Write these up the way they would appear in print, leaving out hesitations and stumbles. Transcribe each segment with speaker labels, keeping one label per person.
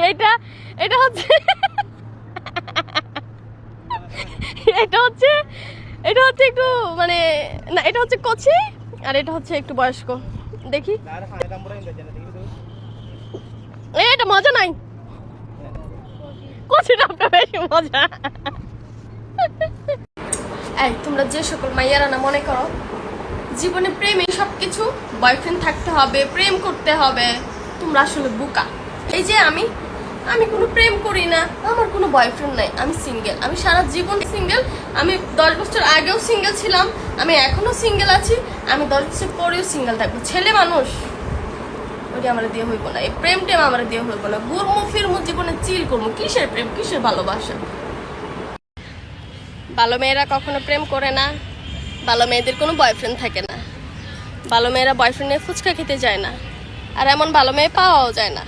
Speaker 1: এটা এটা হচ্ছে এটা হচ্ছে এটা হচ্ছে একটু মানে না, এটা হচ্ছে কচি আর এটা হচ্ছে একটু বয়স্ক। দেখি এটা মজা নাই, কচিটা আপনার বেশি মজা। এই তোমরা যে সকল মাইয়ারা না মনে করো জীবনে প্রেমে সবকিছু, বয়ফ্রেন্ড থাকতে হবে, প্রেম করতে হবে, তোমরা আসলে বোকা। এই যে আমি কোনো প্রেম করি না, আমার কোনো বয়ফ্রেন্ড নাই, আমি সিঙ্গেল, আমি সারা জীবন সিঙ্গেল। আমি 10 বছর আগেও সিঙ্গেল ছিলাম, আমি এখনো সিঙ্গেল আছি, আমি 10 বছর পরেও সিঙ্গেল থাকবো। ছেলে মানুষ ওইটা আমার দিয়ে হইব না, এই প্রেম টেম আমার দিয়ে হইব না। ঘুরমু ফিরমু জীবনে চিল করবো, কিসের প্রেম কিসের ভালোবাসা? ভালো মেয়েরা কখনো প্রেম করে না, ভালো মেয়েদের কোনো বয়ফ্রেন্ড থাকে না, ভালো মেয়েরা বয়ফ্রেন্ড নিয়ে ফুচকা খেতে যায় না, আর এমন ভালো মেয়ে পাওয়াও যায় না।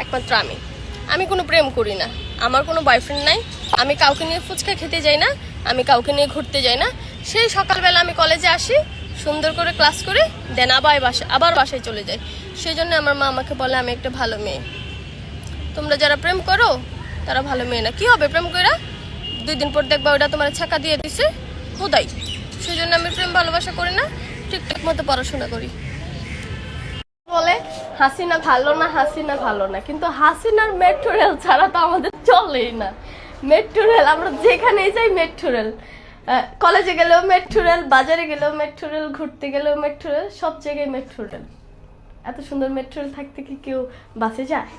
Speaker 1: একমাত্র আমি কোনো প্রেম করি না, আমার কোনো বয়ফ্রেন্ড নাই, আমি কাউকে নিয়ে ফুচকা খেতে যাই না, আমি কাউকে নিয়ে ঘুরতে যাই না। সেই সকালবেলা আমি কলেজে আসি, সুন্দর করে ক্লাস করে দেন আবার বাসায় চলে যাই। সেই জন্য আমার মা আমাকে বলে আমি একটা ভালো মেয়ে। তোমরা যারা প্রেম করো তারা ভালো মেয়ে না। কি হবে প্রেম করে? 2 দিন পর দেখবা ওটা তোমার ছাকা দিয়ে দিছে খোদাই। সেই জন্য আমি প্রেম ভালোবাসা করি না, ঠিকঠাক মতো পড়াশোনা করি। বলে হাসিনা ভালো না, হাসিনা ভালো না, কিন্তু হাসিনার মেট্রো রেল ছাড়া তো আমাদের চলেই না। মেট্রো রেল, আমরা যেখানেই যাই মেট্রো রেল, কলেজে গেলেও মেট্রো রেল, বাজারে গেলেও মেট্রো রেল, ঘুরতে গেলেও মেট্রো রেল, সব জায়গায় মেট্রো রেল। এত সুন্দর মেট্রো রেল থাকতে কি কেউ বাসে যায়?